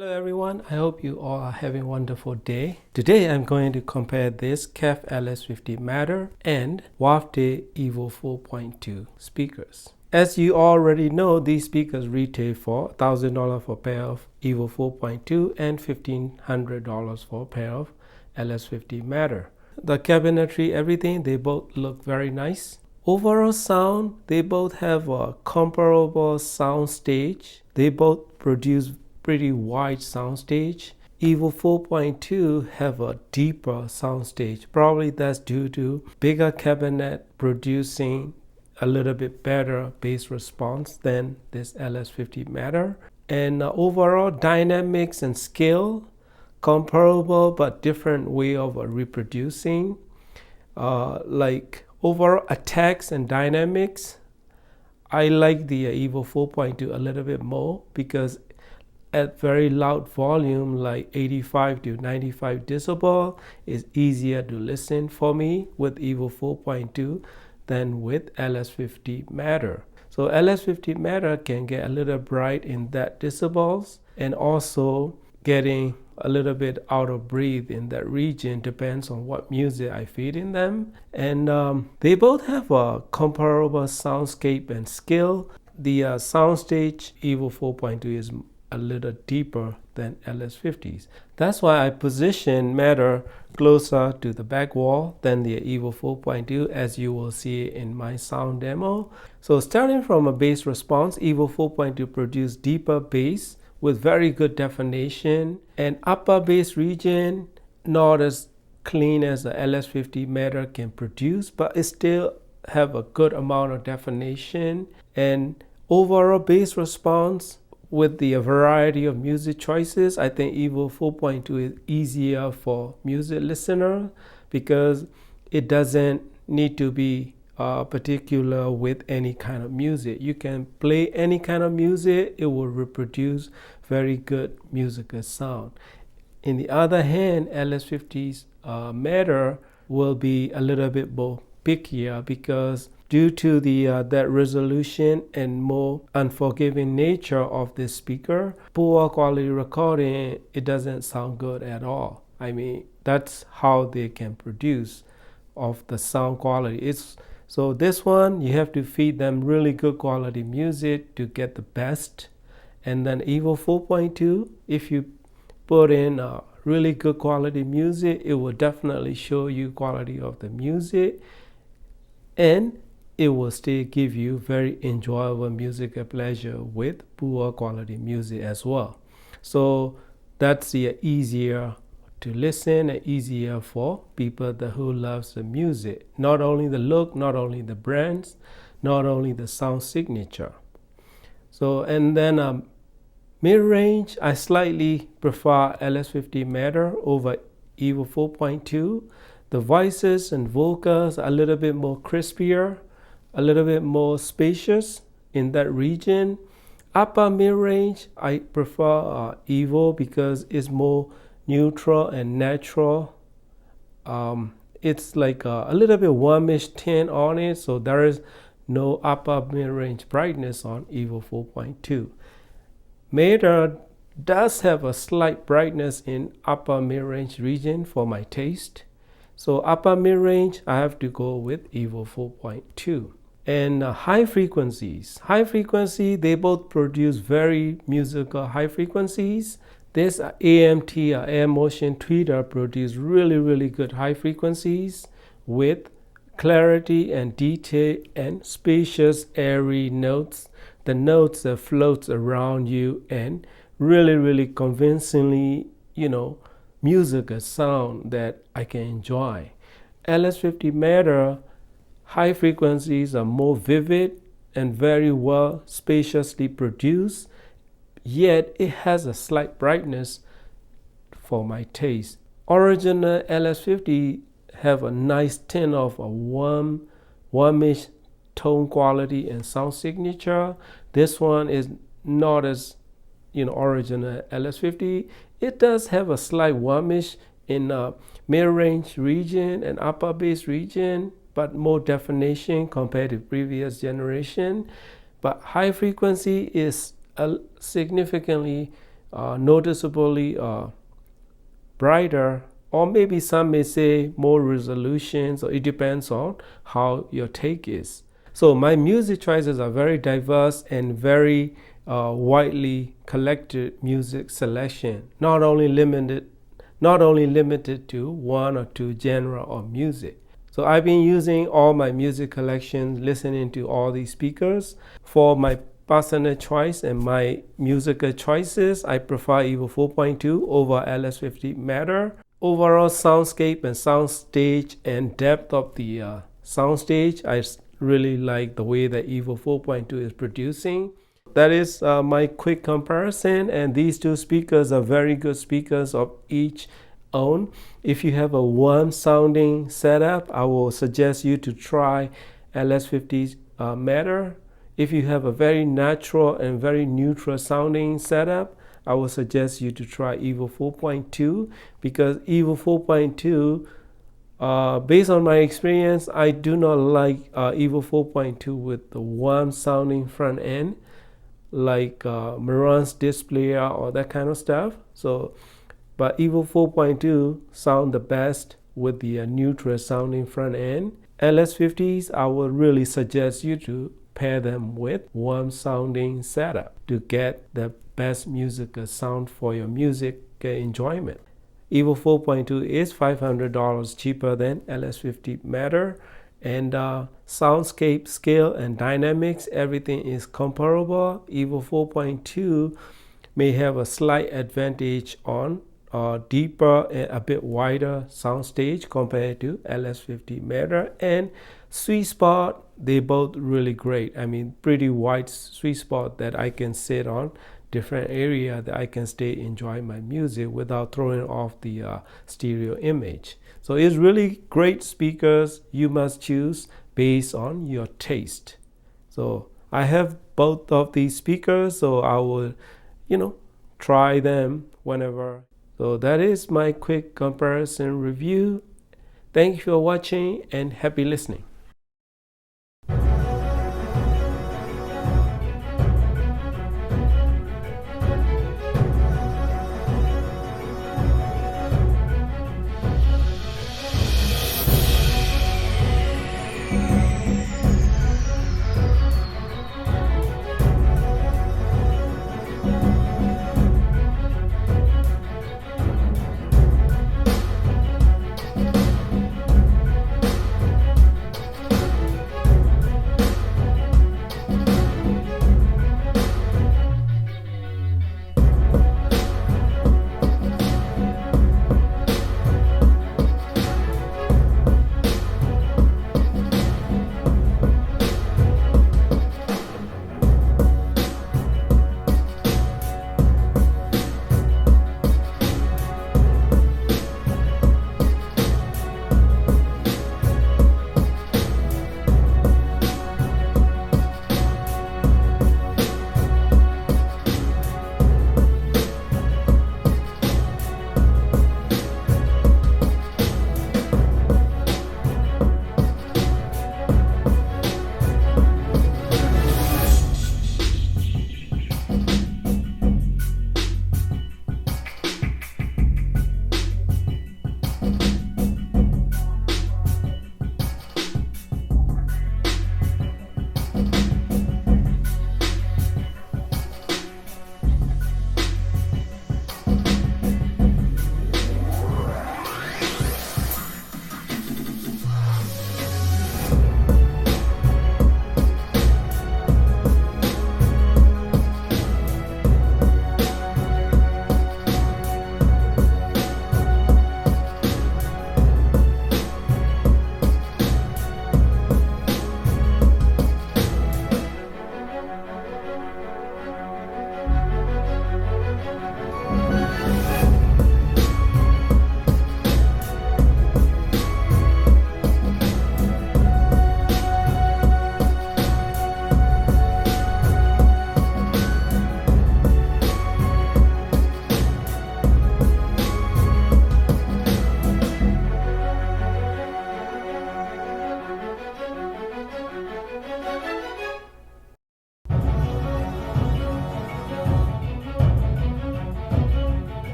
Hello everyone, I hope you all are having a wonderful day. Today I'm going to compare this KEF LS50 Meta and Wharfedale Evo 4.2 speakers. As you already know, these speakers retail for $1,000 for a pair of Evo 4.2 and $1,500 for a pair of LS50 Meta. The cabinetry, everything, they both look very nice. Overall sound, they both have a comparable sound stage. They both produce pretty wide soundstage. Evo 4.2 have a deeper soundstage. Probably that's due to bigger cabinet producing a little bit better bass response than this LS50 Meta. And overall dynamics and scale comparable but different way of reproducing. Like overall attacks and dynamics, I like the Evo 4.2 a little bit more because at very loud volume like 85 to 95 decibel is easier to listen for me with Evo 4.2 than with LS50 Meta. So LS50 Meta can get a little bright in that decibels and also getting a little bit out of breath in that region, depends on what music I feed in them. And they both have a comparable soundscape and scale. The soundstage Evo 4.2 is a little deeper than LS50s. That's why I position Meta closer to the back wall than the Evo 4.2, as you will see in my sound demo. So starting from a bass response, Evo 4.2 produced deeper bass with very good definition, and upper bass region not as clean as the LS50 Meta can produce, but it still have a good amount of definition. And overall bass response with the variety of music choices, I think Evo 4.2 is easier for music listener because it doesn't need to be particular with any kind of music. You can play any kind of music, it will reproduce very good musical sound. In the other hand, LS50's Meta will be a little bit more pickier because due to the that resolution and more unforgiving nature of this speaker, poor quality recording, it doesn't sound good at all. I mean, that's how they can produce of the sound quality. So this one, you have to feed them really good quality music to get the best. And then Evo 4.2, if you put in really good quality music, it will definitely show you quality of the music, and it will still give you very enjoyable musical pleasure with poor quality music as well. So that's easier to listen and easier for people who loves the music. Not only the look, not only the brands, not only the sound signature. So and then mid-range, I slightly prefer LS50 Meta over Evo 4.2. The voices and vocals are a little bit more crispier, a little bit more spacious in that region. Upper mid-range, I prefer Evo because it's more neutral and natural. It's like a little bit warmish tint on it, so there is no upper mid-range brightness on Evo 4.2. Meta does have a slight brightness in upper mid-range region for my taste. So upper mid-range, I have to go with Evo 4.2. And high frequencies. High frequency, they both produce very musical high frequencies. This AMT, Air Motion Tweeter, produce really good high frequencies with clarity and detail and spacious airy notes. The notes that floats around you and really convincingly, musical sound that I can enjoy. LS50 Meta high frequencies are more vivid and very well spaciously produced, yet it has a slight brightness for my taste. Original LS50 have a nice tint of a warmish tone quality and sound signature. This one is not as original LS50. It does have a slight warmish in mid-range region and upper bass region, but more definition compared to previous generation. But high frequency is significantly noticeably brighter, or maybe some may say more resolution, so it depends on how your take is. So my music choices are very diverse and very widely collected music selection, not only limited to one or two genre of music. So I've been using all my music collections, listening to all these speakers. For my personal choice and my musical choices, I prefer Evo 4.2 over LS50 Meta. Overall soundscape and soundstage and depth of the soundstage, I really like the way that Evo 4.2 is producing. That is my quick comparison, and these two speakers are very good speakers of each own. If you have a warm sounding setup, I will suggest you to try LS50 Meta. If you have a very natural and very neutral sounding setup, I would suggest you to try Evo 4.2, because Evo 4.2, based on my experience, I do not like Evo 4.2 with the warm sounding front end, like Marantz display or that kind of stuff. So, but Evo 4.2 sound the best with the neutral sounding front end. LS50s, I would really suggest you to pair them with warm sounding setup to get the best musical sound for your music enjoyment. Evo 4.2 is $500 cheaper than LS50 Meta, and soundscape, scale, and dynamics, everything is comparable. Evo 4.2 may have a slight advantage on deeper and a bit wider soundstage compared to LS50 Meta, and sweet spot, they both really great. I mean, pretty wide sweet spot that I can sit on different area that I can stay enjoy my music without throwing off the stereo image. So it's really great speakers. You must choose based on your taste. So I have both of these speakers, so I will try them whenever. So that is my quick comparison review. Thank you for watching and happy listening.